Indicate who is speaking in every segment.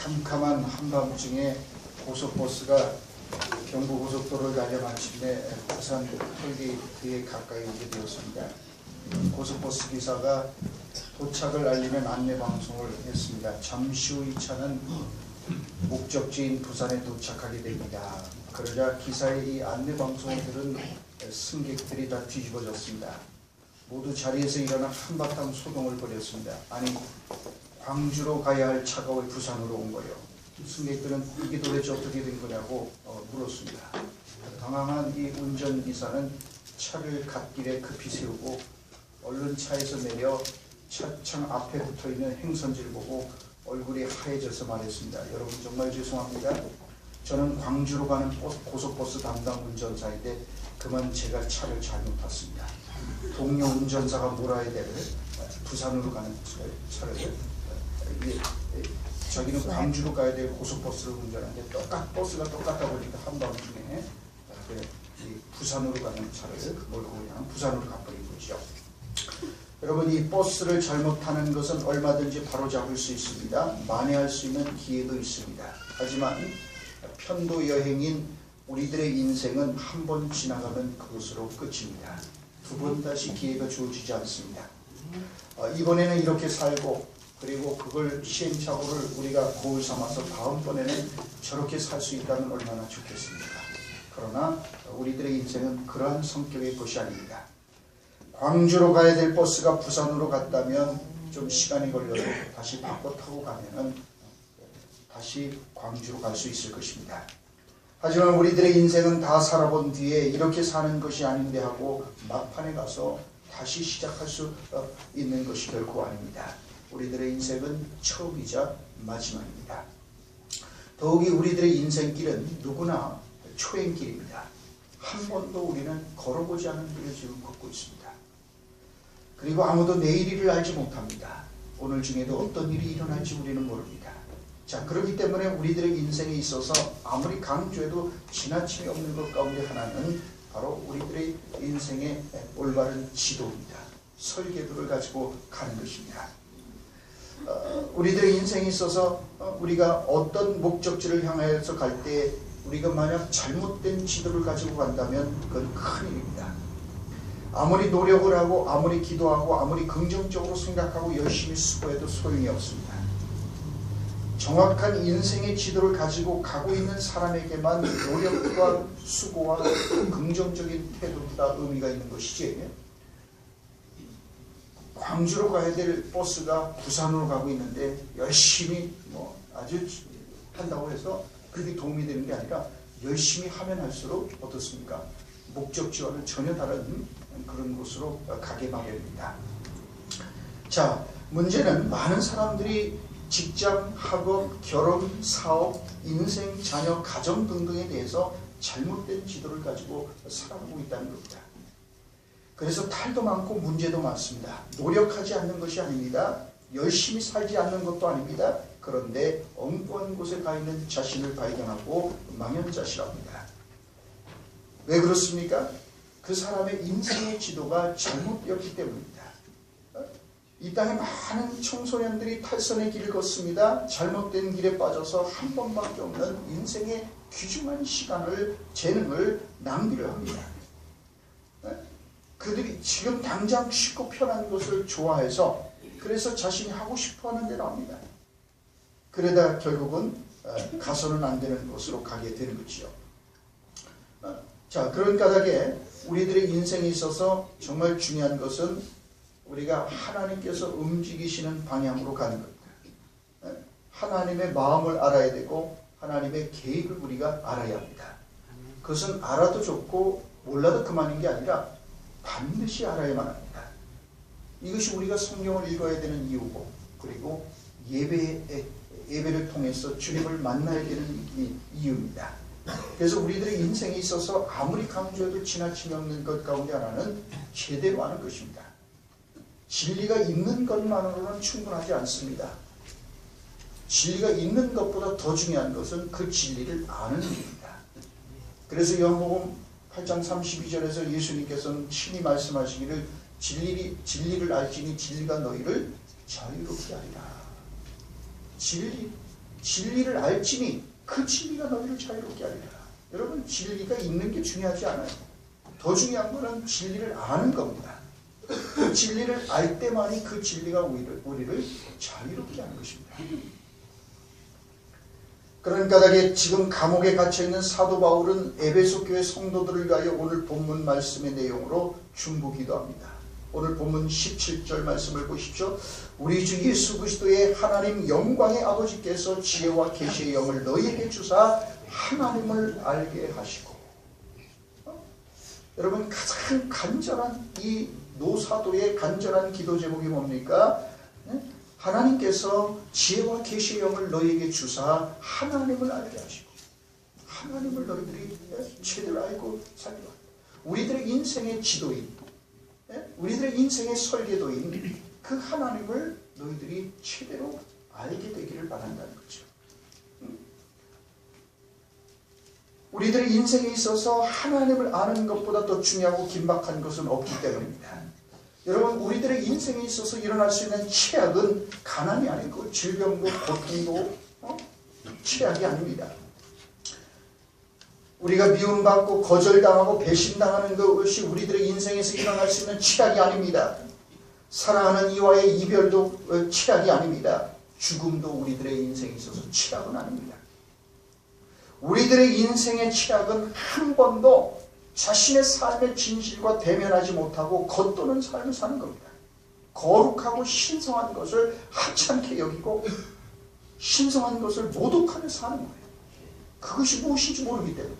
Speaker 1: 캄캄한 한밤중에 고속버스가 경부고속도로를 달려 마침내 부산 톨게이트에 가까이 오게 되었습니다. 고속버스 기사가 도착을 알리는 안내방송을 했습니다. 잠시 후 이 차는 목적지인 부산에 도착하게 됩니다. 그러자 기사의 이 안내방송을 들은 승객들이 다 뒤집어졌습니다. 모두 자리에서 일어나 한바탕 소동을 벌였습니다. 아니, 광주로 가야 할 차가 왜 부산으로 온 거예요? 승객들은 이게 도대체 어떻게 된 거냐고 물었습니다. 당황한 이 운전기사는 차를 갓길에 급히 세우고 얼른 차에서 내려 차창 앞에 붙어있는 행선지를 보고 얼굴이 하얘져서 말했습니다. 여러분 정말 죄송합니다. 저는 광주로 가는 고속버스 담당 운전사인데 그만 제가 차를 잘못 탔습니다. 동료 운전사가 몰아야 될 부산으로 가는 차를 저기는 광주로 가야 될 고속버스를 운전하는데 버스가 똑같다 보니까 한밤중에 부산으로 가는 차를 몰고 그냥 부산으로 가버린 거죠. 여러분, 이 버스를 잘못 타는 것은 얼마든지 바로잡을 수 있습니다. 만회할 수 있는 기회도 있습니다. 하지만 편도 여행인 우리들의 인생은 한 번 지나가면 그것으로 끝입니다. 두 번 다시 기회가 주어지지 않습니다. 이번에는 이렇게 살고 그리고 그걸 시행착오를 우리가 거울 삼아서 다음번에는 저렇게 살 수 있다면 얼마나 좋겠습니까? 그러나 우리들의 인생은 그러한 성격의 것이 아닙니다. 광주로 가야 될 버스가 부산으로 갔다면 좀 시간이 걸려도 다시 바꿔 타고 가면은 다시 광주로 갈 수 있을 것입니다. 하지만 우리들의 인생은 다 살아본 뒤에 이렇게 사는 것이 아닌데 하고 막판에 가서 다시 시작할 수 있는 것이 결코 아닙니다. 우리들의 인생은 처음이자 마지막입니다. 더욱이 우리들의 인생길은 누구나 초행길입니다. 한 번도 우리는 걸어보지 않은 길을 지금 걷고 있습니다. 그리고 아무도 내일 일을 알지 못합니다. 오늘 중에도 어떤 일이 일어날지 우리는 모릅니다. 자, 그렇기 때문에 우리들의 인생에 있어서 아무리 강조해도 지나침이 없는 것 가운데 하나는 바로 우리들의 인생의 올바른 지도입니다. 설계도를 가지고 가는 것입니다. 우리들의 인생에 있어서 우리가 어떤 목적지를 향해서 갈 때 우리가 만약 잘못된 지도를 가지고 간다면 그건 큰일입니다. 아무리 노력을 하고 아무리 기도하고 아무리 긍정적으로 생각하고 열심히 수고해도 소용이 없습니다. 정확한 인생의 지도를 가지고 가고 있는 사람에게만 노력과 수고와 긍정적인 태도가 의미가 있는 것이지, 광주로 가야 될 버스가 부산으로 가고 있는데 열심히 아주 한다고 해서 그게 도움이 되는 게 아니라 열심히 하면 할수록 어떻습니까? 목적지와는 전혀 다른 그런 곳으로 가게 마련입니다. 자, 문제는 많은 사람들이 직장, 학업, 결혼, 사업, 인생, 자녀, 가정 등등에 대해서 잘못된 지도를 가지고 살아가고 있다는 겁니다. 그래서 탈도 많고 문제도 많습니다. 노력하지 않는 것이 아닙니다. 열심히 살지 않는 것도 아닙니다. 그런데 엉뚱한 곳에 가 있는 자신을 발견하고 망연자실합니다. 왜 그렇습니까? 그 사람의 인생의 지도가 잘못되었기 때문입니다. 이 땅에 많은 청소년들이 탈선의 길을 걷습니다. 잘못된 길에 빠져서 한 번밖에 없는 인생의 귀중한 시간을, 재능을 낭비를 합니다. 그들이 지금 당장 쉽고 편한 것을 좋아해서 그래서 자신이 하고 싶어하는 대로 합니다. 그러다 결국은 가서는 안 되는 곳으로 가게 되는 거지요. 자, 그런 까닭에 우리들의 인생에 있어서 정말 중요한 것은 우리가 하나님께서 움직이시는 방향으로 가는 겁니다. 하나님의 마음을 알아야 되고 하나님의 계획을 우리가 알아야 합니다. 그것은 알아도 좋고 몰라도 그만인 게 아니라 반드시 알아야만 합니다. 이것이 우리가 성경을 읽어야 되는 이유고, 그리고 예배를 통해서 주님을 만나야 되는 이유입니다. 그래서 우리들의 인생에 있어서 아무리 강조해도 지나침이 없는 것 가운데 하나는 제대로 아는 것입니다. 진리가 있는 것만으로는 충분하지 않습니다. 진리가 있는 것보다 더 중요한 것은 그 진리를 아는 일입니다. 그래서 요한복음 8장 32절에서 예수님께서는 친히 말씀하시기를 진리를 알지니 진리가 너희를 자유롭게 하리라. 진리, 진리를 알지니 그 진리가 너희를 자유롭게 하리라. 여러분, 진리가 있는 게 중요하지 않아요. 더 중요한 것은 진리를 아는 겁니다. 그 진리를 알 때만이 그 진리가 우리를 자유롭게 하는 것입니다. 그러니까 지금 감옥에 갇혀있는 사도 바울은 에베소 교회 성도들을 위하여 오늘 본문 말씀의 내용으로 중보기도합니다. 오늘 본문 17절 말씀을 보십시오. 우리 주 예수 그리스도의 하나님 영광의 아버지께서 지혜와 계시의 영을 너희에게 주사 하나님을 알게 하시고. 여러분, 가장 간절한 이 노사도의 간절한 기도 제목이 뭡니까? 하나님께서 지혜와 계시의 영을 너희에게 주사 하나님을 알게 하시고, 하나님을 너희들이 제대로 알고 살게 합니다. 우리들의 인생의 지도인, 우리들의 인생의 설계도인 그 하나님을 너희들이 제대로 알게 되기를 바란다는 거죠. 우리들의 인생에 있어서 하나님을 아는 것보다 더 중요하고 긴박한 것은 없기 때문입니다. 여러분, 우리들의 인생에 있어서 일어날 수 있는 최악은 가난이 아니고 질병도 고통도 최악이 아닙니다. 우리가 미움받고 거절당하고 배신당하는 것이 우리들의 인생에서 일어날 수 있는 최악이 아닙니다. 사랑하는 이와의 이별도 최악이 아닙니다. 죽음도 우리들의 인생에 있어서 최악은 아닙니다. 우리들의 인생의 최악은 한 번도 자신의 삶의 진실과 대면하지 못하고 겉도는 삶을 사는 겁니다. 거룩하고 신성한 것을 하찮게 여기고 신성한 것을 모독하며 사는 거예요. 그것이 무엇인지 모르기 때문에.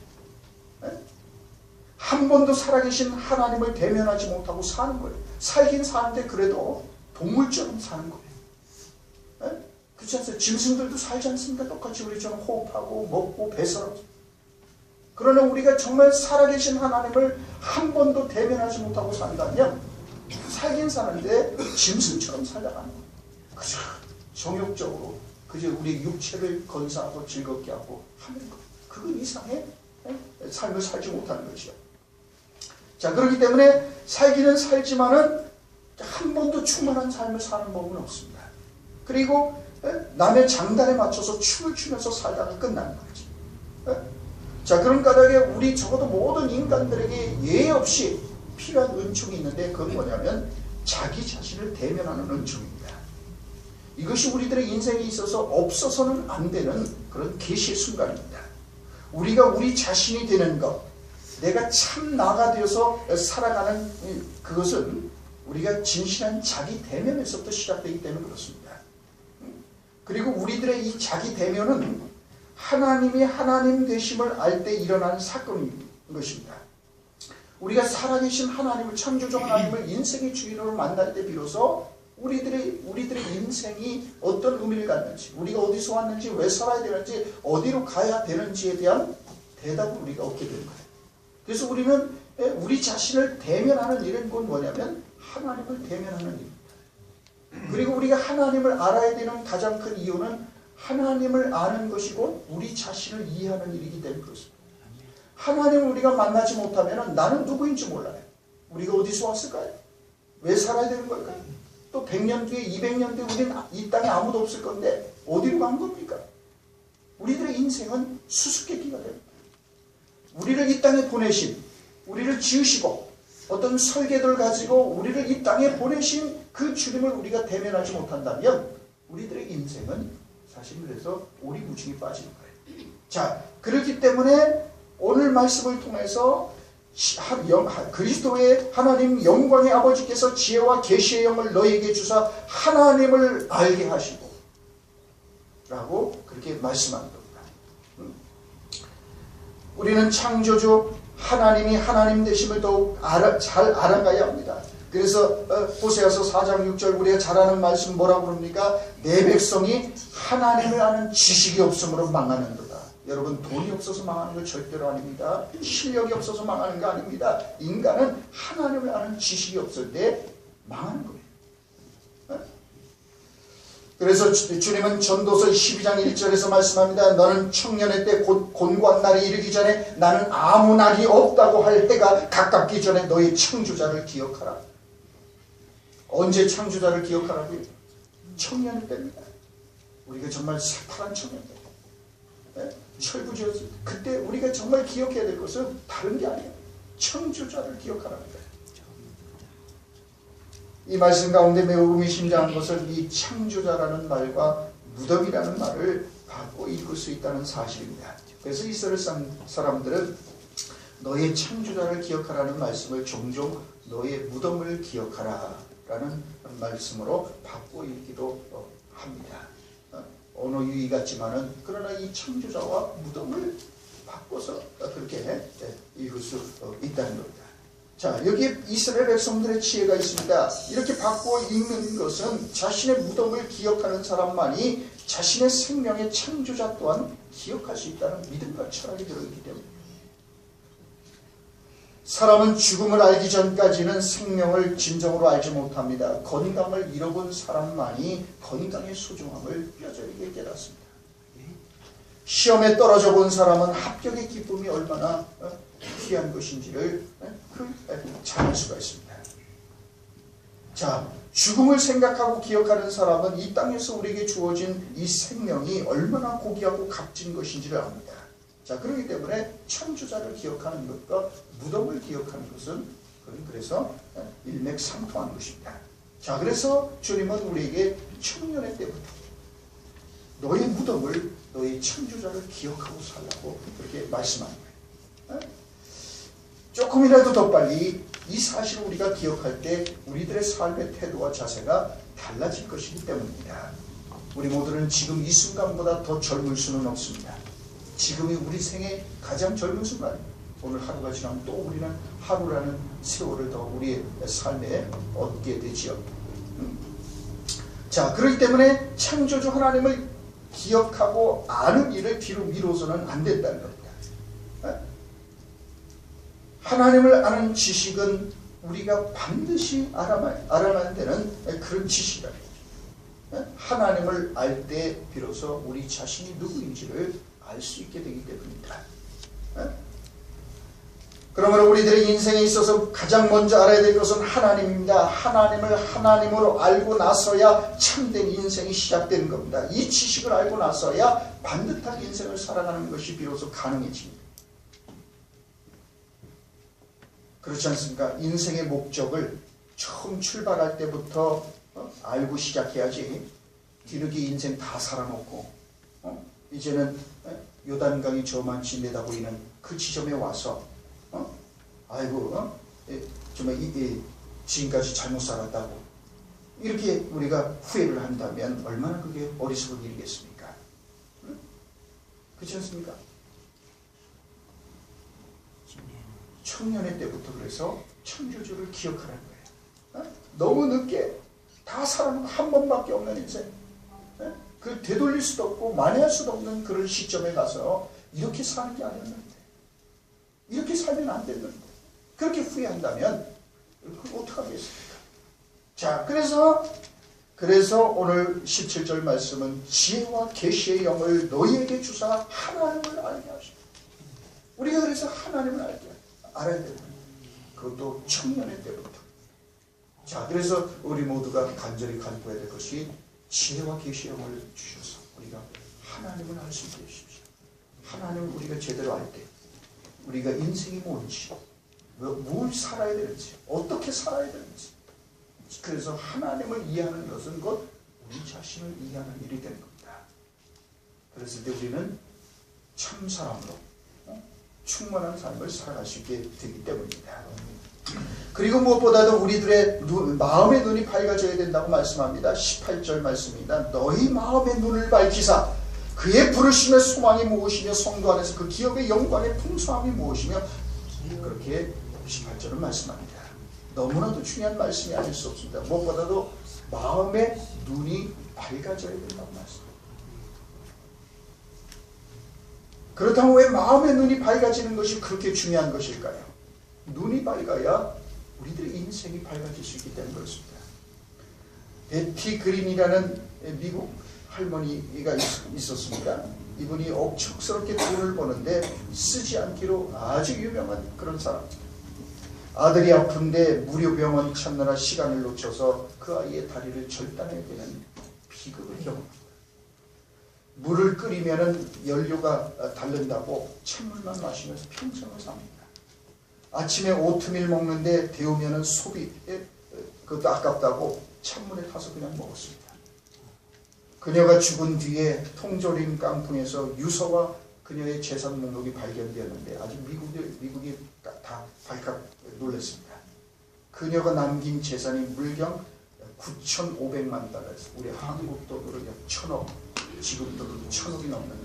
Speaker 1: 한 번도 살아계신 하나님을 대면하지 못하고 사는 거예요. 살긴 사는데 그래도 동물처럼 사는 거예요. 그렇지 않습니까? 짐승들도 살지 않습니까? 똑같이 우리처럼 호흡하고 먹고 배설하고. 그러나 우리가 정말 살아계신 하나님을 한 번도 대면하지 못하고 산다면 살긴 사는데 짐승처럼 살아가는 거예요. 그저 정욕적으로 그저 우리 육체를 건사하고 즐겁게 하고 하는 거예요. 그 이상의 삶을 살지 못하는 것이요. 자, 그렇기 때문에 살기는 살지만은 한 번도 충만한 삶을 사는 법은 없습니다. 그리고 남의 장단에 맞춰서 춤을 추면서 살다가 끝나는 거죠. 자, 그런 까닭에 우리 적어도 모든 인간들에게 예의 없이 필요한 은총이 있는데 그건 뭐냐면 자기 자신을 대면하는 은총입니다. 이것이 우리들의 인생에 있어서 없어서는 안 되는 그런 계시의 순간입니다. 우리가 우리 자신이 되는 것, 내가 참 나가 되어서 살아가는 그것은 우리가 진실한 자기 대면에서부터 시작되기 때문에 그렇습니다. 그리고 우리들의 이 자기 대면은 하나님이 하나님 되심을 알 때 일어나는 사건인 것입니다. 우리가 살아계신 하나님을, 창조주 하나님을 인생의 주인으로 만날 때 비로소 우리들의 인생이 어떤 의미를 갖는지, 우리가 어디서 왔는지, 왜 살아야 되는지, 어디로 가야 되는지에 대한 대답을 우리가 얻게 되는 거예요. 그래서 우리는 우리 자신을 대면하는 일은 곧 뭐냐면 하나님을 대면하는 일입니다. 그리고 우리가 하나님을 알아야 되는 가장 큰 이유는 하나님을 아는 것이고 우리 자신을 이해하는 일이기 때문에 그렇습니다. 하나님을 우리가 만나지 못하면 나는 누구인지 몰라요. 우리가 어디서 왔을까요? 왜 살아야 되는 걸까요? 또 100년 뒤에 200년 뒤에 우리는 이 땅에 아무도 없을 건데 어디로 간 겁니까? 우리들의 인생은 수수께끼가 됩니다. 우리를 이 땅에 보내신, 우리를 지으시고 어떤 설계도를 가지고 우리를 이 땅에 보내신 그 주님을 우리가 대면하지 못한다면 우리들의 인생은 사실 그래서 오리무중에 빠지는 거예요. 자, 그렇기 때문에 오늘 말씀을 통해서 그리스도의 하나님 영광의 아버지께서 지혜와 계시의 영을 너희에게 주사 하나님을 알게 하시고 라고 그렇게 말씀하는 겁니다. 우리는 창조주 하나님이 하나님 되심을 더욱 잘 알아가야 합니다. 그래서 호세아서 4장 6절 우리가 잘 아는 말씀 뭐라고 그럽니까? 내 백성이 하나님을 아는 지식이 없으므로 망하는도다. 여러분, 돈이 없어서 망하는 거 절대로 아닙니다. 실력이 없어서 망하는 거 아닙니다. 인간은 하나님을 아는 지식이 없을 때 망하는 거예요. 그래서 주님은 전도서 12장 1절에서 말씀합니다. 너는 청년의 때 곧 곤고한 날이 이르기 전에 나는 아무 날이 없다고 할 해가 가깝기 전에 너희 창조자를 기억하라. 언제 창조자를 기억하라고요? 청년의 때입니다. 우리가 정말 새파란 청년들. 철부지었을 때 그때 우리가 정말 기억해야 될 것은 다른 게 아니에요. 창조자를 기억하라는 거예요. 이 말씀 가운데 매우 의미심장한 것은 이 창조자라는 말과 무덤이라는 말을 바꿔 읽을 수 있다는 사실입니다. 그래서 이스라엘 사람들은 너의 창조자를 기억하라는 말씀을 종종 너의 무덤을 기억하라 라는 말씀으로 바꿔 읽기도 합니다. 언어 유희 같지만은 그러나 이 창조자와 무덤을 바꿔서 그렇게 읽을 수 있다는 겁니다. 자, 여기에 이스라엘 백성들의 지혜가 있습니다. 이렇게 바꿔 읽는 것은 자신의 무덤을 기억하는 사람만이 자신의 생명의 창조자 또한 기억할 수 있다는 믿음과 철학이 들어있기 때문입니다. 사람은 죽음을 알기 전까지는 생명을 진정으로 알지 못합니다. 건강을 잃어본 사람만이 건강의 소중함을 뼈저리게 깨닫습니다. 시험에 떨어져 본 사람은 합격의 기쁨이 얼마나 귀한 것인지를 잘 알 수가 있습니다. 자, 죽음을 생각하고 기억하는 사람은 이 땅에서 우리에게 주어진 이 생명이 얼마나 고귀하고 값진 것인지를 압니다. 자, 그렇기 때문에 창조자를 기억하는 것과 무덤을 기억하는 것은 그래서 일맥상통하는 것입니다. 자, 그래서 주님은 우리에게 청년의 때부터 너의 무덤을 너의 창조자를 기억하고 살라고 그렇게 말씀하는 거예요. 조금이라도 더 빨리 이 사실을 우리가 기억할 때 우리들의 삶의 태도와 자세가 달라질 것이기 때문입니다. 우리 모두는 지금 이 순간보다 더 젊을 수는 없습니다. 지금이 우리 생의 가장 젊은 순간입니다. 오늘 하루가 지나면 또 우리는 하루라는 세월을 더 우리의 삶에 얻게 되지요. 자, 그렇기 때문에 창조주 하나님을 기억하고 아는 일을 뒤로 미뤄서는 안 된다는 겁니다. 하나님을 아는 지식은 우리가 반드시 알아야 되는 그런 지식이다. 하나님을 알 때 비로소 우리 자신이 누구인지를 알 수 있게 되기 때문입니다. 그러므로 우리들의 인생에 있어서 가장 먼저 알아야 될 것은 하나님입니다. 하나님을 하나님으로 알고 나서야 참된 인생이 시작되는 겁니다. 이 지식을 알고 나서야 반듯한 인생을 살아가는 것이 비로소 가능해집니다. 그렇지 않습니까? 인생의 목적을 처음 출발할 때부터 알고 시작해야지 뒤늦게 인생 다 살아놓고 이제는 요단강이 저만치 내다보이는 그 지점에 와서 정말 지금까지 잘못 살았다고 이렇게 우리가 후회를 한다면 얼마나 그게 어리석은 일이겠습니까? 그렇지 않습니까? 청년의 때부터 그래서 창조주를 기억하라는 거예요. 너무 늦게 다 살아놓고 한 번밖에 없는 인생, 그 되돌릴 수도 없고 만회할 수도 없는 그런 시점에 가서 이렇게 사는 게 아니었는데, 이렇게 살면 안 됐는데 그렇게 후회한다면 그걸 어떡하겠습니까? 자, 그래서 오늘 17절 말씀은 지혜와 계시의 영을 너희에게 주사 하나님을 알게 하시고, 우리가 그래서 하나님을 알아야 되는 거예요. 그것도 청년의 때부터. 자, 그래서 우리 모두가 간절히 간구해야 될 것이 지혜와 계시의 영을 주셔서 우리가 하나님을 알 수 있게 해주십시오. 하나님을 우리가 제대로 알 때 우리가 인생이 뭔지, 뭘 살아야 되는지, 어떻게 살아야 되는지, 그래서 하나님을 이해하는 것은 곧 우리 자신을 이해하는 일이 되는 겁니다. 그랬을 때 우리는 참 사람으로 충만한 삶을 살아갈 수 있게 되기 때문입니다. 그리고 무엇보다도 우리들의 마음의 눈이 밝아져야 된다고 말씀합니다. 18절 말씀입니다. 너희 마음의 눈을 밝히사 그의 부르심의 소망이 무엇이며 성도 안에서 그 기업의 영광의 풍성함이 무엇이며, 그렇게 18절은 말씀합니다. 너무나도 중요한 말씀이 아닐 수 없습니다. 무엇보다도 마음의 눈이 밝아져야 된다고 말씀합니다. 그렇다면 왜 마음의 눈이 밝아지는 것이 그렇게 중요한 것일까요? 눈이 밝아야 우리들의 인생이 밝아질 수 있기 때문에 그렇습니다. 베티 그린이라는 미국 할머니가 있었습니다. 이분이 억척스럽게 돈을 버는데 쓰지 않기로 아주 유명한 그런 사람. 아들이 아픈데 무료 병원 찾느라 시간을 놓쳐서 그 아이의 다리를 절단해야 되는 비극을 경험합니다. 물을 끓이면은 연료가 닳는다고 찬물만 마시면서 평생을 삽니다. 아침에 오트밀 먹는데 데우면은 소비 그것도 아깝다고 찬물에 타서 그냥 먹었습니다. 그녀가 죽은 뒤에 통조림 깡통에서 유서와 그녀의 재산 목록이 발견되었는데 아직 미국이 다 발칵 놀랐습니다. 그녀가 남긴 재산이 물경 9,500만 달러였어요. 우리 한국 돈으로 약 1,000억, 지금 돈으로 1,000억이 넘는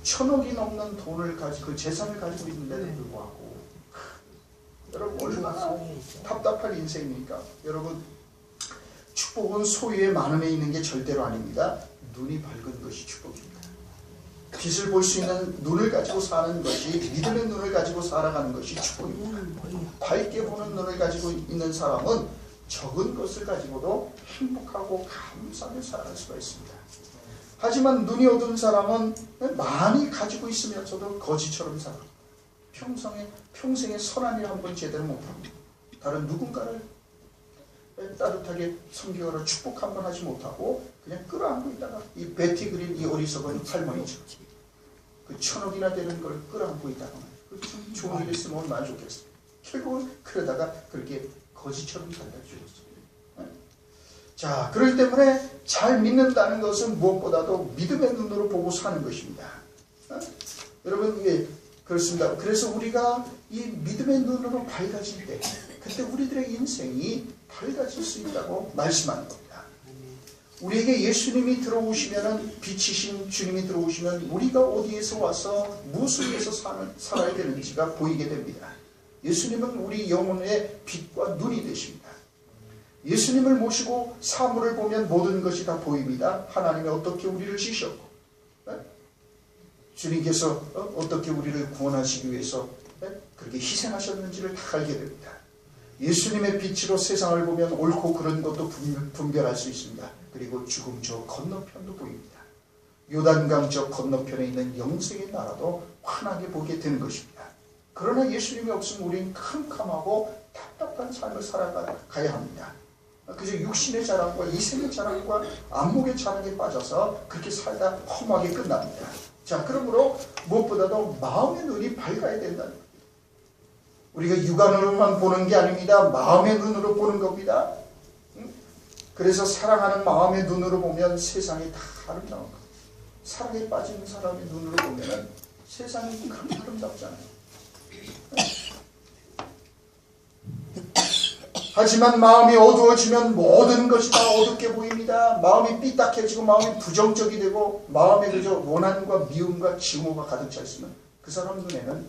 Speaker 1: 1,000억이 넘는 돈을 가지고 그 재산을 가지고 있는데도 불구하고 여러분 얼마나 답답할 인생입니까? 여러분 축복은 소유의 많음에 있는 게 절대로 아닙니다. 눈이 밝은 것이 축복입니다. 빛을 볼 수 있는 눈을 가지고 사는 것이, 믿음의 눈을 가지고 살아가는 것이 축복입니다. 밝게 보는 눈을 가지고 있는 사람은 적은 것을 가지고도 행복하고 감사하게 살아갈 수가 있습니다. 하지만 눈이 어두운 사람은 많이 가지고 있으면서도 거지처럼 살아갑니다. 평생에 선한 일 한 번 제대로 못합니다. 다른 누군가를 따뜻하게 섬기거나 축복 한 번 하지 못하고 그냥 끌어안고 있다가 이 베티 그린 이 어리석은 할머니죠. 그 1,000억이나 되는 걸 끌어안고 있다가 좀 좋은 일 있으면 얼마나 좋겠어요. 결국은 그러다가 그렇게 거지처럼 살다 죽었어요. 자, 그렇기 때문에 잘 믿는다는 것은 무엇보다도 믿음의 눈으로 보고 사는 것입니다. 여러분, 그렇습니다. 그래서 우리가 이 믿음의 눈으로 밝아질 때 그때 우리들의 인생이 밝아질 수 있다고 말씀하는 겁니다. 우리에게 예수님이 들어오시면, 빛이신 주님이 들어오시면 우리가 어디에서 와서 무엇을 위해서 살아야 되는지가 보이게 됩니다. 예수님은 우리 영혼의 빛과 눈이 되십니다. 예수님을 모시고 사물을 보면 모든 것이 다 보입니다. 하나님이 어떻게 우리를 지으셨고 주님께서 어떻게 우리를 구원하시기 위해서 그렇게 희생하셨는지를 다 알게 됩니다. 예수님의 빛으로 세상을 보면 옳고 그른 것도 분별할 수 있습니다. 그리고 죽음 저 건너편도 보입니다. 요단강 저 건너편에 있는 영생의 나라도 환하게 보게 되는 것입니다. 그러나 예수님이 없으면 우리는 캄캄하고 답답한 삶을 살아가야 합니다. 그저 육신의 자랑과 이생의 자랑과 안목의 자랑에 빠져서 그렇게 살다 험하게 끝납니다. 자, 그러므로 무엇보다도 마음의 눈이 밝아야 된다는 겁니다. 우리가 육안으로만 보는 게 아닙니다. 마음의 눈으로 보는 겁니다. 그래서 사랑하는 마음의 눈으로 보면 세상이 다 아름다운 겁니다. 사랑에 빠진 사람의 눈으로 보면 세상이 그렇게 아름답잖아요. 하지만 마음이 어두워지면 모든 것이 다 어둡게 보입니다. 마음이 삐딱해지고 마음이 부정적이 되고 마음에 그저 원한과 미움과 증오가 가득 차 있으면 그 사람 눈에는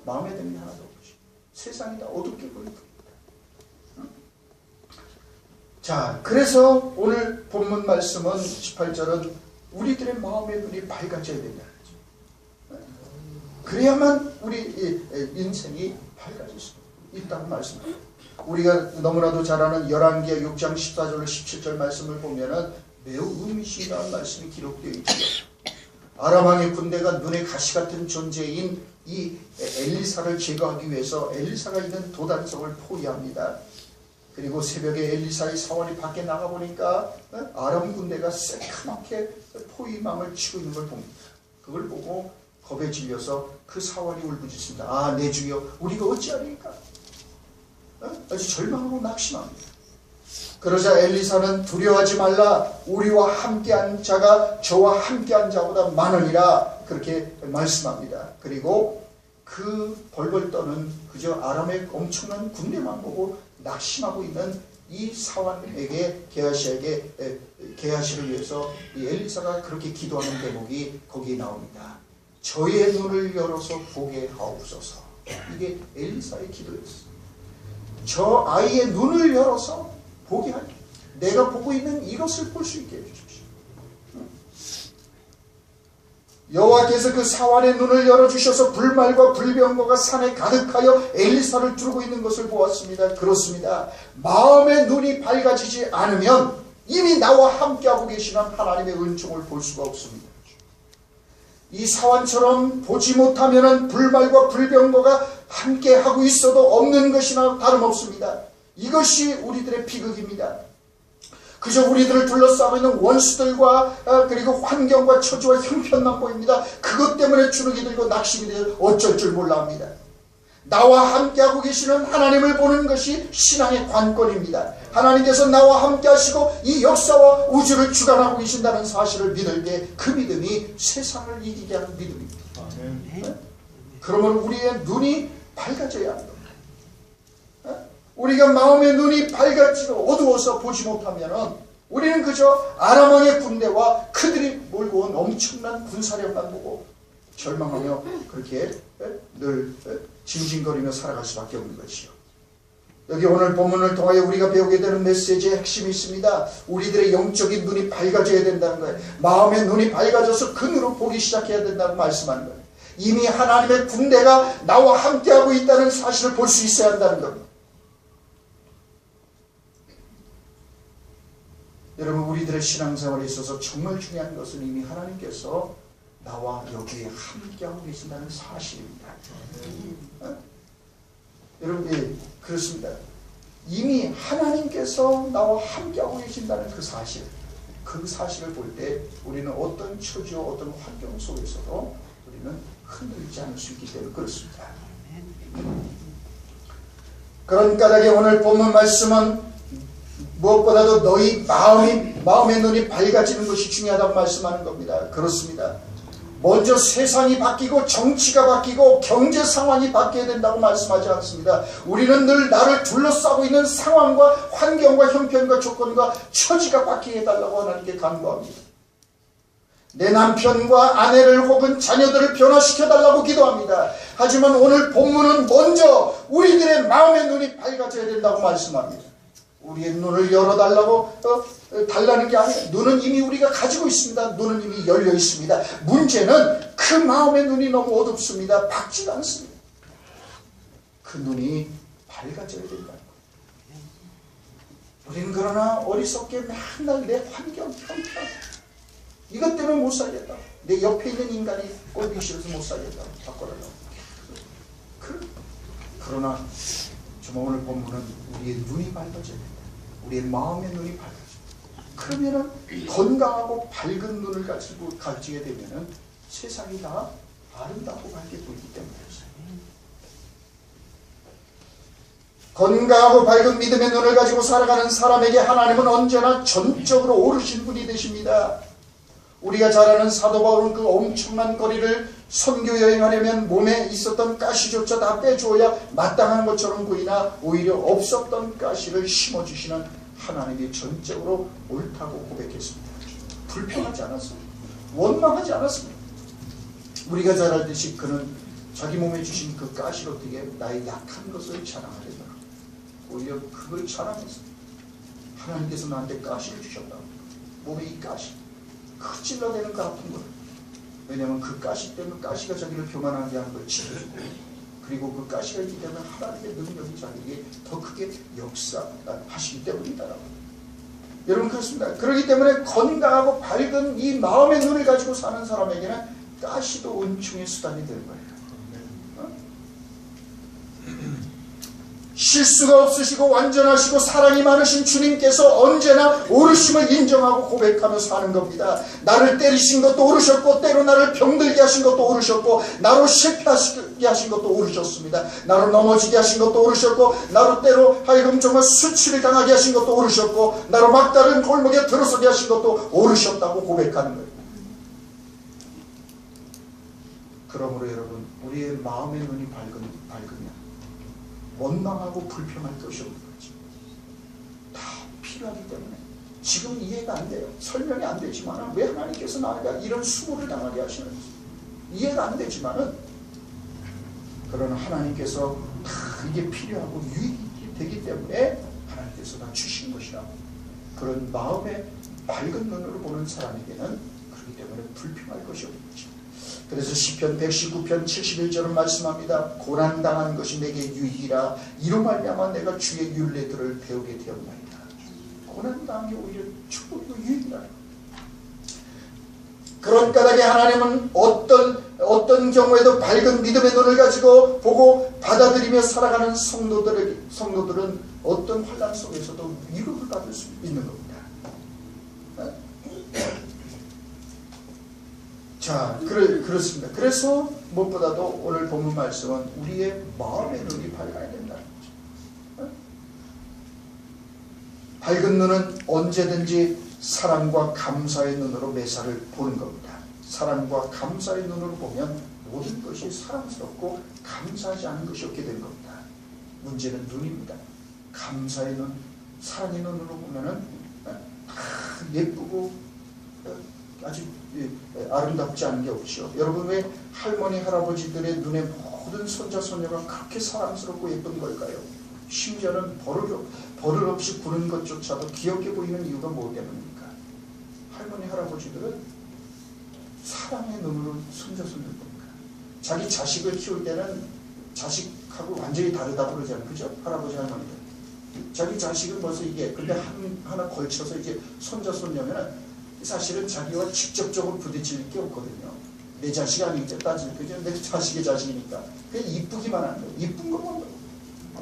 Speaker 1: 마음에 드는 게 하나도 없죠. 세상이 다 어둡게 보입니다. 자, 그래서 오늘 본문 말씀은 18절은 우리들의 마음의 눈이 밝아져야 된다는 거죠. 그래야만 우리 인생이 밝아질 수 있다고 말씀합니다. 우리가 너무나도 잘 아는 열왕기하 6장 14절 17절 말씀을 보면은 매우 의미심장한 말씀이 기록되어 있죠. 아람 왕의 군대가 눈에 가시 같은 존재인 이 엘리사를 제거하기 위해서 엘리사가 있는 도단성을 포위합니다. 그리고 새벽에 엘리사의 사원이 밖에 나가보니까 아람 군대가 새카맣게 포위망을 치고 있는 걸 봅니다. 그걸 보고 겁에 질려서 그 사원이 울부짖습니다. 아, 내 주여, 우리가 어찌하리까? 아주 절망하고 낙심합니다. 그러자 엘리사는 두려워하지 말라, 우리와 함께한 자가 저와 함께한 자보다 많으니라, 그렇게 말씀합니다. 그리고 그 벌벌 떠는 그저 아람의 엄청난 군대만 보고 낙심하고 있는 이 사원에게, 게하시를 위해서 이 엘리사가 그렇게 기도하는 대목이 거기에 나옵니다. 저의 눈을 열어서 보게 하옵소서. 이게 엘리사의 기도였어요. 저 아이의 눈을 열어서 보게 하게, 내가 보고 있는 이것을 볼 수 있게 해주십시오. 여호와께서 그 사환의 눈을 열어주셔서 불말과 불병거가 산에 가득하여 엘리사를 두르고 있는 것을 보았습니다. 그렇습니다. 마음의 눈이 밝아지지 않으면 이미 나와 함께하고 계시는 하나님의 은총을 볼 수가 없습니다. 이 사환처럼 보지 못하면 불말과 불병거가 함께하고 있어도 없는 것이나 다름없습니다. 이것이 우리들의 비극입니다. 그저 우리들을 둘러싸고 있는 원수들과 그리고 환경과 처지와 형편만 보입니다. 그것 때문에 주눅이 들고 낙심이 되어 어쩔 줄 몰라 합니다. 나와 함께하고 계시는 하나님을 보는 것이 신앙의 관건입니다. 하나님께서 나와 함께 하시고 이 역사와 우주를 주관하고 계신다는 사실을 믿을 때 그 믿음이 세상을 이기게 하는 믿음입니다. 네? 그러면 우리의 눈이 밝아져야 합니다. 우리가 마음의 눈이 밝아지고 어두워서 보지 못하면 우리는 그저 아람왕의 군대와 그들이 몰고 온 엄청난 군사력만 보고 절망하며 그렇게 늘 징징거리며 살아갈 수밖에 없는 것이요. 여기 오늘 본문을 통하여 우리가 배우게 되는 메시지의 핵심이 있습니다. 우리들의 영적인 눈이 밝아져야 된다는 거예요. 마음의 눈이 밝아져서 그 눈으로 보기 시작해야 된다고 말씀하는 거예요. 이미 하나님의 군대가 나와 함께하고 있다는 사실을 볼 수 있어야 한다는 겁니다. 여러분, 우리들의 신앙생활에 있어서 정말 중요한 것은 이미 하나님께서 나와 여기에 함께하고 계신다는 사실입니다. 여러분, 그렇습니다. 이미 하나님께서 나와 함께하고 계신다는 그 사실을 볼 때 우리는 어떤 처지와 어떤 환경 속에서도 우리는 흔들리지 않을 수 있기 때문에 그렇습니다. 그런 까닭에 오늘 본문 말씀은 무엇보다도 너희 마음의 눈이 밝아지는 것이 중요하다고 말씀하는 겁니다. 그렇습니다. 먼저 세상이 바뀌고 정치가 바뀌고 경제 상황이 바뀌어야 된다고 말씀하지 않습니다. 우리는 늘 나를 둘러싸고 있는 상황과 환경과 형편과 조건과 처지가 바뀌게 해달라고 하나님께 간구합니다. 내 남편과 아내를 혹은 자녀들을 변화시켜달라고 기도합니다. 하지만 오늘 본문은 먼저 우리들의 마음의 눈이 밝아져야 된다고 말씀합니다. 우리의 눈을 열어달라고 달라는 게 아니에요. 눈은 이미 우리가 가지고 있습니다. 눈은 이미 열려 있습니다. 문제는 그 마음의 눈이 너무 어둡습니다. 밝지도 않습니다. 그 눈이 밝아져야 된다는 거예요. 우리는 그러나 어리석게 맨날 내 환경, 형편 이것 때문에 못 살겠다. 내 옆에 있는 인간이 꼴보기 싫어서 못 살겠다. 바꿔달라고. 그러나 정말 오늘 본문은 우리의 눈이 밝아져야 된다. 우리의 마음의 눈이 밝아져야 된다. 그러면은 건강하고 밝은 눈을 가지게 되면은 세상이 다 아름답고 밝게 보이기 때문이었어요. 건강하고 밝은 믿음의 눈을 가지고 살아가는 사람에게 하나님은 언제나 전적으로 오르신 분이 되십니다. 우리가 잘 아는 사도 바울은 그 엄청난 거리를 선교 여행하려면 몸에 있었던 가시조차 다 빼주어야 마땅한 것처럼 보이나 오히려 없었던 가시를 심어주시는 하나님이 전적으로 옳다고 고백했습니다. 불평하지 않았습니다. 원망하지 않았습니다. 우리가 잘 알듯이 그는 자기 몸에 주신 그 가시를 어떻게 나의 약한 것을 자랑하려더라. 오히려 그걸 자랑했습니다. 하나님께서 나한테 가시를 주셨다. 몸에 이 가시. 그 찔러대는 그 아픈 것. 왜냐하면 그 가시 때문에 가시가 자기를 교만하게 하는 걸 지켜주고 그리고 그 가시가 있기 때문에 하나님의 능력이 자기에게 더 크게 역사하시기 때문이다라고. 여러분 그렇습니다. 그렇기 때문에 건강하고 밝은 이 마음의 눈을 가지고 사는 사람에게는 가시도 은총의 수단이 되는 거예요. 실수가 없으시고 완전하시고 사랑이 많으신 주님께서 언제나 오르심을 인정하고 고백하며 사는 겁니다. 나를 때리신 것도 오르셨고 때로 나를 병들게 하신 것도 오르셨고 나로 실패하게 하신 것도 오르셨습니다. 나로 넘어지게 하신 것도 오르셨고 나로 때로 하여금 정말 수치를 당하게 하신 것도 오르셨고 나로 막다른 골목에 들어서게 하신 것도 오르셨다고 고백하는 거예요. 그러므로 여러분 우리의 마음의 눈이 밝으면 원망하고 불평할 것이 없는 거죠. 다 필요하기 때문에 지금 이해가 안 돼요. 설명이 안 되지만 왜 하나님께서 나에게 이런 수고를 당하게 하시는지 이해가 안 되지만은 그러나 하나님께서 다 이게 필요하고 유익이 되기 때문에 하나님께서 다 주신 것이라. 그런 마음에 밝은 눈으로 보는 사람에게는 그렇기 때문에 불평할 것이 없는 거죠. 그래서 시편 119편 71절은 말씀합니다. 고난당한 것이 내게 유익이라 이로 말미암아 내가 주의 율례들을 배우게 되었나이다. 고난당한 게 오히려 축복이고 유익이라. 그런 까닭에 하나님은 어떤 경우에도 밝은 믿음의 눈을 가지고 보고 받아들이며 살아가는 성도들은 어떤 환난 속에서도 위로를 받을 수 있는 겁니다. 자, 그렇습니다. 그래서 무엇보다도 오늘 본문 말씀은 우리의 마음의 눈이 밝아야 된다는 거죠. 밝은 눈은 언제든지 사랑과 감사의 눈으로 매사를 보는 겁니다. 사랑과 감사의 눈으로 보면 모든 것이 사랑스럽고 감사하지 않은 것이 없게 된 겁니다. 문제는 눈입니다. 감사의 눈, 사랑의 눈으로 보면은 예쁘고 아주 아름답지 않은 게 없죠. 여러분, 왜 할머니 할아버지들의 눈에 모든 손자 손녀가 그렇게 사랑스럽고 예쁜 걸까요? 심지어는 버릇 없이 부는 것조차도 귀엽게 보이는 이유가 뭐 때문입니까? 할머니 할아버지들은 사랑의 눈으로 손자 손녀를 봅니다. 자기 자식을 키울 때는 자식하고 완전히 다르다고 그러잖아요. 그죠? 할아버지 할머니들. 자기 자식은 벌써 이게 근데 하나 걸쳐서 이제 손자 손녀면은 사실은 자기와 직접적으로 부딪힐 게 없거든요. 내 자식 아니겠죠? 따지면 그죠? 내 자식의 자식이니까 그냥 이쁘기만 하는 거예요. 이쁜 것만.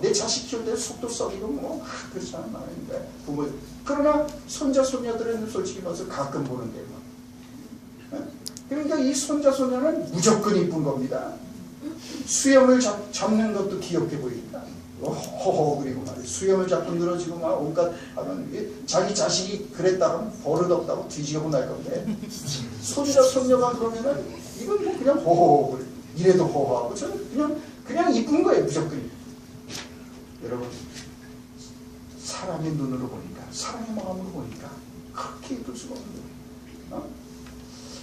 Speaker 1: 내 자식 키울 때 속도 썩이고 뭐 그렇지 않은 말인데 부모. 그러나 손자 손녀들은 솔직히 말해서 가끔 보는데 뭐. 그러니까 이 손자 손녀는 무조건 이쁜 겁니다. 수염을 잡는 것도 귀엽게 보인다. 호호 그리고 말이야. 수염을 잡고 늘어지고 막 온갖 하면 자기 자식이 그랬다면 버릇없다고 뒤지고 날 건데 손자 손녀가 그러면은 이건 뭐 그냥 호호 이래도 호호하고 저는 그냥 이쁜 거예요. 무조건. 여러분, 사랑의 눈으로 보니까, 사랑의 마음으로 보니까 그렇게 이쁠 수가 없는 거예요.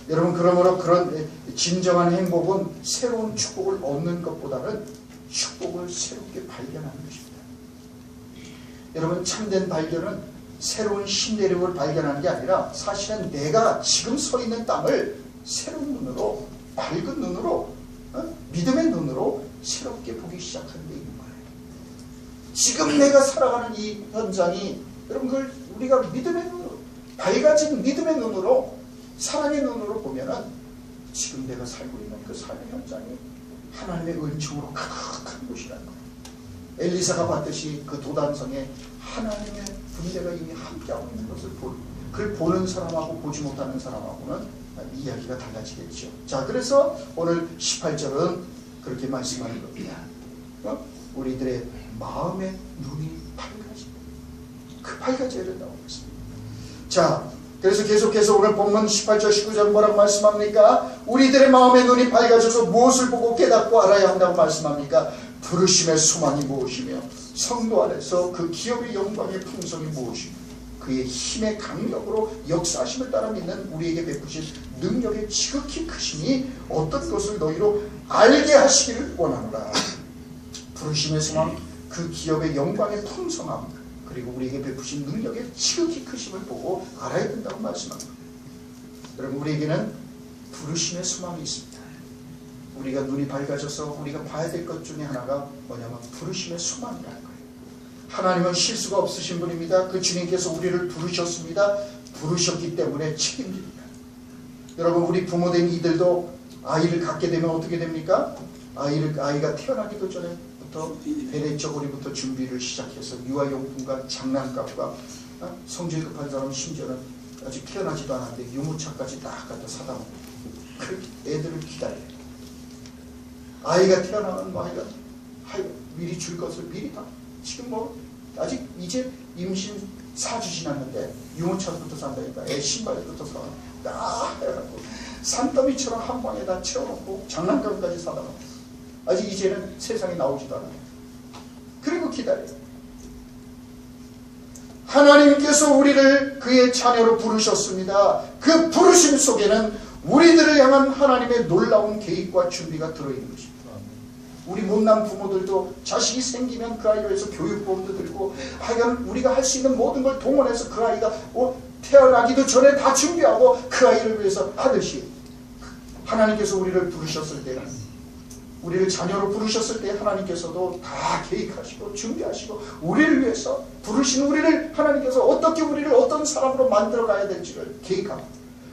Speaker 1: 여러분, 그러므로 그런 진정한 행복은 새로운 축복을 얻는 것보다는 축복을 새롭게 발견하는 것입니다. 여러분, 참된 발견은 새로운 신대륙을 발견하는 게 아니라 사실은 내가 지금 서 있는 땅을 새로운 눈으로, 밝은 눈으로, 믿음의 눈으로 새롭게 보기 시작하는 데 있는 거예요. 지금 내가 살아가는 이 현장이 여러분, 그걸 우리가 믿음의 눈으로, 밝아진 믿음의 눈으로, 사랑의 눈으로 보면은 지금 내가 살고 있는 그 삶의 현장이 하나님의 은총으로 가득한 곳이라는 거예요. 엘리사가 봤듯이 그 도단성에 하나님의 군대가 이미 함께하고 있는 것을 그걸 보는 사람하고 보지 못하는 사람하고는 이야기가 달라지겠죠. 자, 그래서 오늘 18절은 그렇게 말씀하는 겁니다. 우리들의 마음의 눈이 밝아져야 된다고 했습니다. 자, 그래서 계속해서 오늘 본문 18절 19절 뭐라고 말씀합니까? 우리들의 마음의 눈이 밝아져서 무엇을 보고 깨닫고 알아야 한다고 말씀합니까? 부르심의 소망이 무엇이며 성도 안에서 그 기업의 영광의 풍성이 무엇이며 그의 힘의 강력으로 역사하심을 따라 믿는 우리에게 베푸신 능력의 지극히 크심이 어떤 것을 너희로 알게 하시기를 원하노라. 부르심의 소망, 그 기업의 영광의 풍성함, 그리고 우리에게 베푸신 능력의 지극히 크심을 보고 알아야 된다고 말씀합니다. 여러분, 우리에게는 부르심의 소망이 있습니다. 우리가 눈이 밝아져서 우리가 봐야 될 것 중에 하나가 뭐냐면 부르심의 소망이라는 거예요. 하나님은 실수가 없으신 분입니다. 그 주님께서 우리를 부르셨습니다. 부르셨기 때문에 책임집니다. 여러분, 우리 부모된 이들도 아이를 갖게 되면 어떻게 됩니까? 아이가 태어나기도 전에부터 배냇저고리부터 준비를 시작해서 유아용품과 장난감과 성질 급한 사람 심지어는 아직 태어나지도 않았는데 유모차까지 딱 갖다 사다 놓고 그렇게 애들을 기다려요. 아이가 태어나면 아이가 미리 줄 것을 미리 다 지금 뭐 아직 이제 임신 4주 지났는데 유모차부터 산다니까 애 신발부터 사 다 해갖고 산더미처럼 한 방에 다 채워놓고 장난감까지 사다 놓고 아직 이제는 세상에 나오지도 않아요. 그리고 기다려요. 하나님께서 우리를 그의 자녀로 부르셨습니다. 그 부르심 속에는 우리들을 향한 하나님의 놀라운 계획과 준비가 들어있는 것입니다. 우리 못난 부모들도 자식이 생기면 그 아이를 위해서 교육보험도 들고 하여간 우리가 할 수 있는 모든 걸 동원해서 그 아이가 태어나기도 전에 다 준비하고 그 아이를 위해서 하듯이 하나님께서 우리를 부르셨을 때는 우리를 자녀로 부르셨을 때 하나님께서도 다 계획하시고 준비하시고 우리를 위해서 부르신 우리를 하나님께서 어떻게 우리를 어떤 사람으로 만들어 가야 될지를 계획하고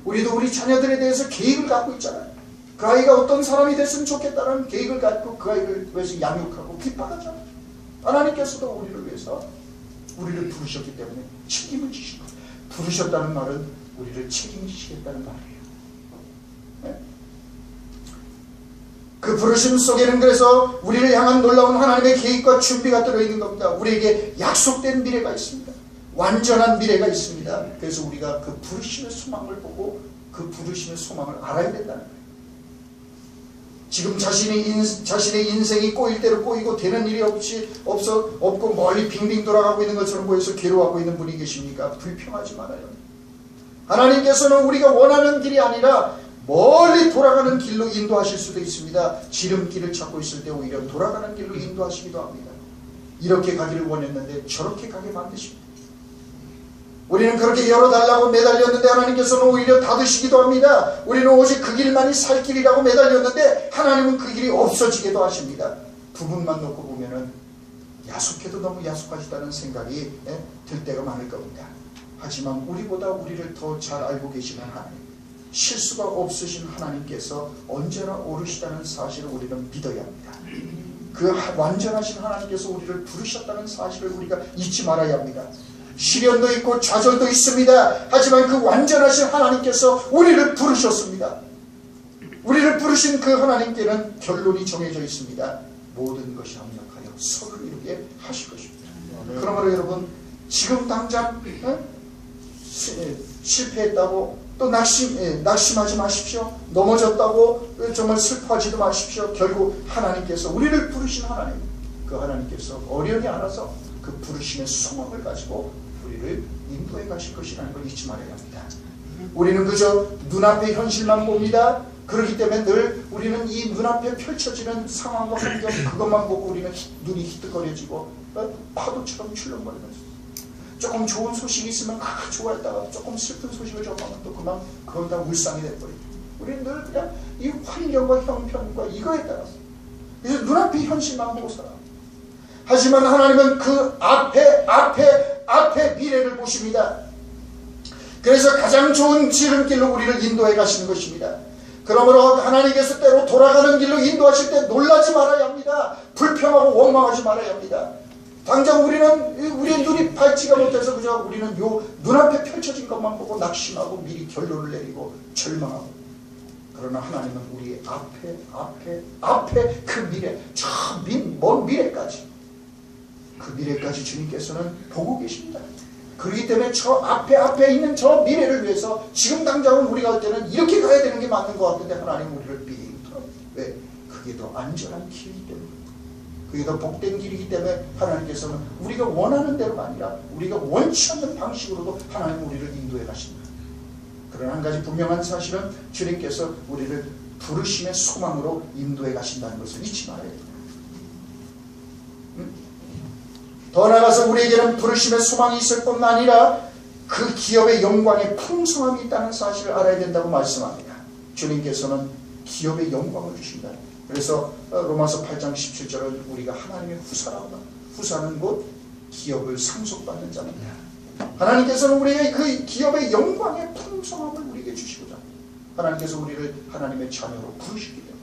Speaker 1: 우리도 우리 자녀들에 대해서 계획을 갖고 있잖아요. 그 아이가 어떤 사람이 됐으면 좋겠다는 계획을 갖고 그 아이를 위해서 양육하고 기뻐하잖아요. 하나님께서도 우리를 위해서 우리를 부르셨기 때문에 책임을 지신 거예요. 부르셨다는 말은 우리를 책임지시겠다는 말이에요. 네? 그 부르심 속에는 그래서 우리를 향한 놀라운 하나님의 계획과 준비가 들어있는 겁니다. 우리에게 약속된 미래가 있습니다. 완전한 미래가 있습니다. 그래서 우리가 그 부르심의 소망을 보고 그 부르심의 소망을 알아야 된다는 거예요. 지금 자신의 인생이 꼬일 대로 꼬이고 되는 일이 없고 멀리 빙빙 돌아가고 있는 것처럼 보여서 괴로워하고 있는 분이 계십니까? 불평하지 말아요. 하나님께서는 우리가 원하는 길이 아니라 멀리 돌아가는 길로 인도하실 수도 있습니다. 지름길을 찾고 있을 때 오히려 돌아가는 길로 인도하시기도 합니다. 이렇게 가기를 원했는데 저렇게 가게 만드십니다. 우리는 그렇게 열어달라고 매달렸는데 하나님께서는 오히려 닫으시기도 합니다. 우리는 오직 그 길만이 살 길이라고 매달렸는데 하나님은 그 길이 없어지기도 하십니다. 부분만 놓고 보면은 야속해도 너무 야속하시다는 생각이 들 때가 많을 겁니다. 하지만 우리보다 우리를 더 잘 알고 계시는 하나님, 실수가 없으신 하나님께서 언제나 옳으시다는 사실을 우리는 믿어야 합니다. 그 완전하신 하나님께서 우리를 부르셨다는 사실을 우리가 잊지 말아야 합니다. 시련도 있고 좌절도 있습니다. 하지만 그 완전하신 하나님께서 우리를 부르셨습니다. 우리를 부르신 그 하나님께는 결론이 정해져 있습니다. 모든 것이 합력하여 선을 이루게 하실 것입니다. 그러므로 여러분, 지금 당장 실패했다고 또 낙심하지 마십시오. 넘어졌다고 정말 슬퍼하지도 마십시오. 결국 하나님께서 우리를 부르신 하나님, 그 하나님께서 어련히 알아서 그 부르심의 소망을 가지고 우리를 인도해 가실 것이라는 걸 잊지 말아야 합니다. 우리는 그저 눈앞의 현실만 봅니다. 그렇기 때문에 늘 우리는 이 눈앞에 펼쳐지는 상황과 환경 그것만 보고 우리는 눈이 희뜩거려지고 파도처럼 출렁거리면서 조금 좋은 소식이 있으면 좋아했다가 조금 슬픈 소식을 접하면 또 그만 그건 다 울상이 돼버리고 우리는 늘 그냥 이 환경과 형편과 이거에 따라서 그래서 눈앞의 현실만 보고 살아. 하지만 하나님은 그 앞에 미래를 보십니다. 그래서 가장 좋은 지름길로 우리를 인도해 가시는 것입니다. 그러므로 하나님께서 때로 돌아가는 길로 인도하실 때 놀라지 말아야 합니다. 불평하고 원망하지 말아야 합니다. 당장 우리의 눈이 밝지가 못해서 그저 우리는 요 눈앞에 펼쳐진 것만 보고 낙심하고 미리 결론을 내리고 절망하고. 그러나 하나님은 우리의 앞에 그 미래, 저 먼 미래까지 그 미래까지 주님께서는 보고 계십니다. 그렇기 때문에 저 앞에 있는 저 미래를 위해서 지금 당장은 우리가 할 때는 이렇게 가야 되는 게 맞는 것 같은데 하나님 우리를 빙 왜? 그게 더 안전한 길이기 때문에 그게 더 복된 길이기 때문에 하나님께서는 우리가 원하는 대로가 아니라 우리가 원치 않는 방식으로도 하나님 우리를 인도해 가십니다. 그러나 한 가지 분명한 사실은 주님께서 우리를 부르심의 소망으로 인도해 가신다는 것을 잊지 말아야 됩니다. 더 나아가서 우리에게는 부르심의 소망이 있을 뿐만 아니라 그 기업의 영광의 풍성함이 있다는 사실을 알아야 된다고 말씀합니다. 주님께서는 기업의 영광을 주신다. 그래서 로마서 8장 17절은 우리가 하나님의 후사라고 후사는 곧 기업을 상속받는 자입니다. 하나님께서는 우리의 그 기업의 영광의 풍성함을 우리에게 주시고자 하나님께서 우리를 하나님의 자녀로 부르시기 때문에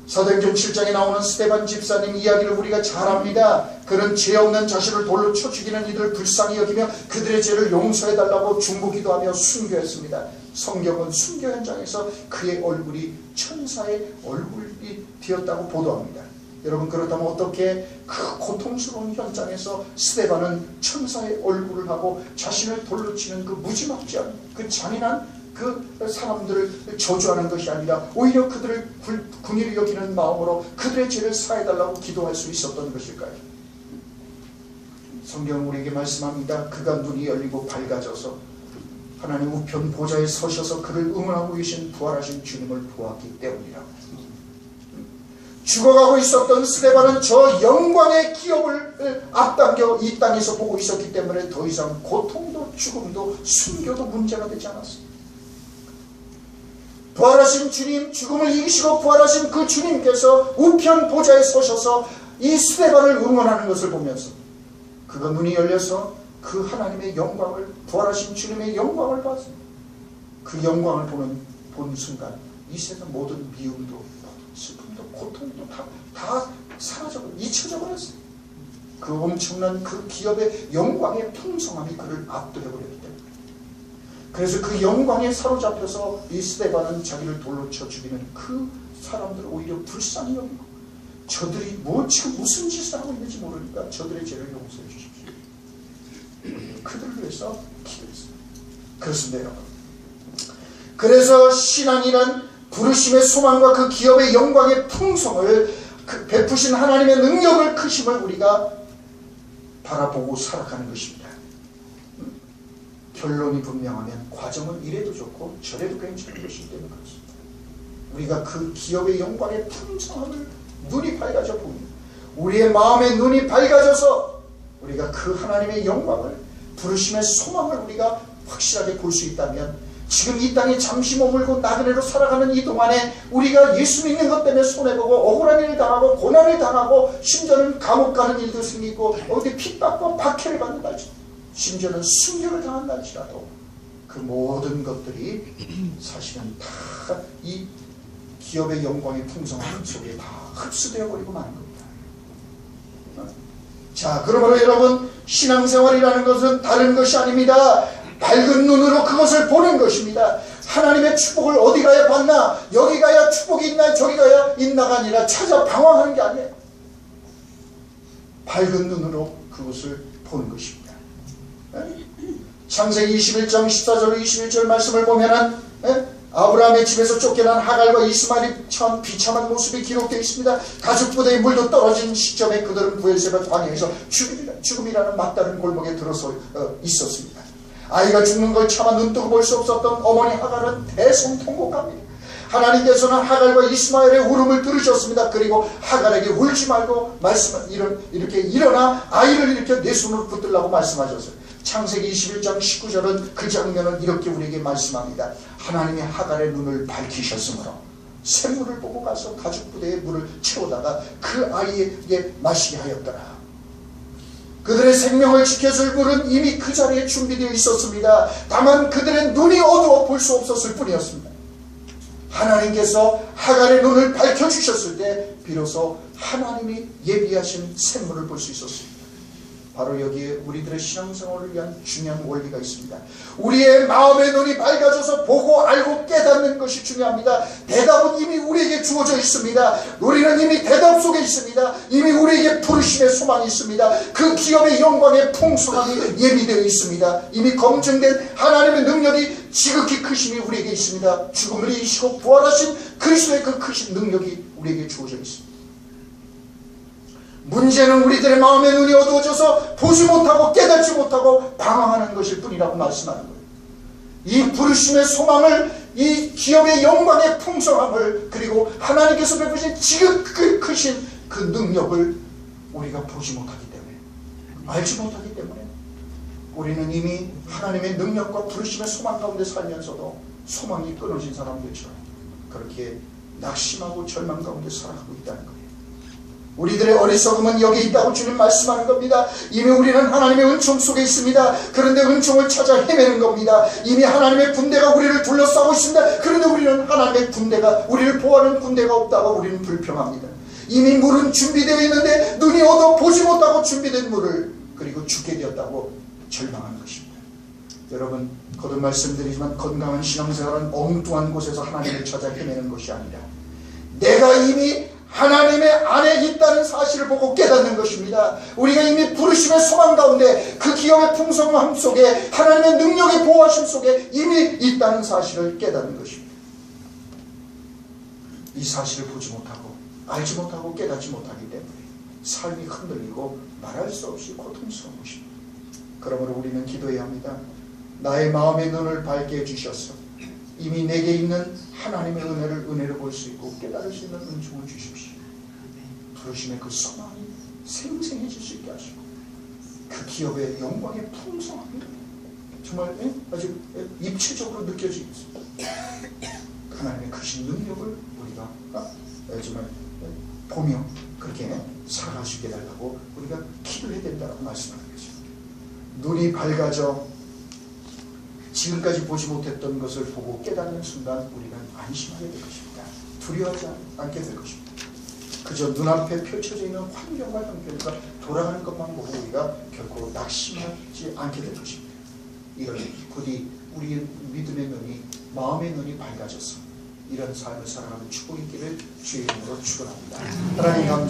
Speaker 1: 사도행전 7장에 나오는 스데반 집사님 이야기를 우리가 잘 압니다. 그는 죄 없는 자신을 돌로 쳐 죽이는 이들을 불쌍히 여기며 그들의 죄를 용서해달라고 중보기도하며 순교했습니다. 성경은 순교 현장에서 그의 얼굴이 천사의 얼굴이 되었다고 보도합니다. 여러분 그렇다면 어떻게 그 고통스러운 현장에서 스데반은 천사의 얼굴을 하고 자신을 돌로 치는 그 무지막지한 그 잔인한 그 사람들을 저주하는 것이 아니라 오히려 그들을 긍휼히 여기는 마음으로 그들의 죄를 사해달라고 기도할 수 있었던 것일까요? 성경은 우리에게 말씀합니다. 그가 눈이 열리고 밝아져서 하나님 우편 보좌에 서셔서 그를 응원하고 계신 부활하신 주님을 보았기 때문이라고. 죽어가고 있었던 스데반은 저 영광의 기업을 앞당겨 이 땅에서 보고 있었기 때문에 더 이상 고통도 죽음도 순교도 문제가 되지 않았습니다. 부활하신 주님, 죽음을 이기시고 부활하신 그 주님께서 우편 보좌에 서셔서 이 스데반을 응원하는 것을 보면서 그가 눈이 열려서 그 하나님의 영광을, 부활하신 주님의 영광을 봤습니다. 그 영광을 본 순간 이 세상 모든 미움도 슬픔도 고통도 다 사라져버렸어요. 잊혀져 버렸어요. 그 엄청난 그 기업의 영광의 풍성함이 그를 압도해버렸기 때문에, 그래서 그 영광에 사로잡혀서 이 스데반은 자기를 돌로 쳐 죽이는 그 사람들을 오히려 불쌍히 여기고, 저들이 지금 무슨 짓을 하고 있는지 모르니까 저들의 죄를 용서해 주십시오. 그들을 위해서 기도했어요. 그렇습니다, 여러분. 그래서 신앙이란 부르심의 소망과 그 기업의 영광의 풍성을, 그 베푸신 하나님의 능력을, 크심을 우리가 바라보고 살아가는 것입니다. 결론이 분명하면 과정은 이래도 좋고 저래도 괜찮은 것이기 때문에 그렇습니다. 우리가 그 기업의 영광의 풍성함을 눈이 밝아져 보면, 우리의 마음의 눈이 밝아져서 우리가 그 하나님의 영광을, 부르심의 소망을 우리가 확실하게 볼 수 있다면, 지금 이 땅에 잠시 머물고 나그네로 살아가는 이 동안에 우리가 예수 믿는 것 때문에 손해보고 억울한 일을 당하고 고난을 당하고 심지어는 감옥 가는 일도 생기고 어디 핍박과 박해를 받는다지, 심지어는 순교를 당한다지라도 그 모든 것들이 사실은 다 이 기업의 영광의 풍성함 속에 다 흡수되어 버리고 마는 겁니다. 자, 그러므로 여러분, 신앙생활이라는 것은 다른 것이 아닙니다. 밝은 눈으로 그것을 보는 것입니다. 하나님의 축복을 어디 가야 받나, 여기 가야 축복이 있나, 저기 가야 있나가 아니라 찾아 방황하는 게 아니에요. 밝은 눈으로 그것을 보는 것입니다. 창세기 21장 14절 21절 말씀을 보면은 아브라함의 집에서 쫓겨난 하갈과 이스마엘이 참 비참한 모습이 기록되어 있습니다. 가죽 부대에 물도 떨어진 시점에 그들은 부엘세바 광야에서 죽음이라는 막다른 골목에 들어서 있었습니다. 아이가 죽는 걸 차마 눈뜨고 볼 수 없었던 어머니 하갈은 대성통곡합니다. 하나님께서는 하갈과 이스마엘의 울음을 들으셨습니다. 그리고 하갈에게 울지 말고 이렇게 일어나 아이를 이렇게 내 손으로 붙들라고 말씀하셨어요. 창세기 21장 19절은 그 장면을 이렇게 우리에게 말씀합니다. 하나님이 하갈의 눈을 밝히셨으므로 샘물을 보고 가서 가죽 부대에 물을 채우다가 그 아이에게 마시게 하였더라. 그들의 생명을 지켜줄 물은 이미 그 자리에 준비되어 있었습니다. 다만 그들의 눈이 어두워 볼 수 없었을 뿐이었습니다. 하나님께서 하갈의 눈을 밝혀주셨을 때 비로소 하나님이 예비하신 샘물을 볼 수 있었습니다. 바로 여기에 우리들의 신앙생활을 위한 중요한 원리가 있습니다. 우리의 마음의 눈이 밝아져서 보고 알고 깨닫는 것이 중요합니다. 대답은 이미 우리에게 주어져 있습니다. 우리는 이미 대답 속에 있습니다. 이미 우리에게 부르심의 소망이 있습니다. 그 기업의 영광의 풍성함이 예비되어 있습니다. 이미 검증된 하나님의 능력이 지극히 크심이 우리에게 있습니다. 죽음을 이기시고 부활하신 그리스도의 그 크신 능력이 우리에게 주어져 있습니다. 문제는 우리들의 마음의 눈이 어두워져서 보지 못하고 깨닫지 못하고 방황하는 것일 뿐이라고 말씀하는 거예요. 이 부르심의 소망을, 이 기업의 영광의 풍성함을, 그리고 하나님께서 베푸신 지극히 크신 그 능력을 우리가 보지 못하기 때문에, 알지 못하기 때문에 우리는 이미 하나님의 능력과 부르심의 소망 가운데 살면서도 소망이 끊어진 사람들처럼 그렇게 낙심하고 절망 가운데 살아가고 있다는 거예요. 우리들의 어리석음은 여기 있다고 주님 말씀하는 겁니다. 이미 우리는 하나님의 은총 속에 있습니다. 그런데 은총을 찾아 헤매는 겁니다. 이미 하나님의 군대가 우리를 둘러싸고 있습니다. 그런데 우리는 하나님의 군대가, 우리를 보호하는 군대가 없다고 우리는 불평합니다. 이미 물은 준비되어 있는데 눈이 어두워 보지 못하고 준비된 물을 그리고 죽게 되었다고 절망하는 것입니다. 여러분, 거듭 말씀드리지만 건강한 신앙생활은 엉뚱한 곳에서 하나님을 찾아 헤매는 것이 아니라 내가 이미 하나님의 안에 있다는 사실을 보고 깨닫는 것입니다. 우리가 이미 부르심의 소망 가운데 그 기업의 풍성함 속에 하나님의 능력의 보호하심 속에 이미 있다는 사실을 깨닫는 것입니다. 이 사실을 보지 못하고 알지 못하고 깨닫지 못하기 때문에 삶이 흔들리고 말할 수 없이 고통스러운 것입니다. 그러므로 우리는 기도해야 합니다. 나의 마음의 눈을 밝게 해주셔서 이미 내게 있는 하나님의 은혜를 볼 수 있고 깨달을 수 있는 은총을 주십시오. 부르심의 그 소망이 생생해질 수 있게 하시고 그 기업의 영광의 풍성함이 정말 아주 입체적으로 느껴지겠습니다. 하나님의 크신 능력을 우리가 정말 보며 그렇게 살아갈 수 있게 해달라고 우리가 기도해야 된다고 말씀하는 거죠. 눈이 밝아져 지금까지 보지 못했던 것을 보고 깨닫는 순간 우리는 안심하게 될 것입니다. 두려워하지 않게 될 것입니다. 그저 눈앞에 펼쳐져 있는 환경과 형편과 돌아가는 것만 보고 우리가 결코 낙심하지 않게 될 것입니다. 이런 부디 우리의 믿음의 눈이, 마음의 눈이 밝아져서 이런 삶을 살아가는 축복이 있기를 주의 이름으로 축원합니다. 하나님 감사합니다.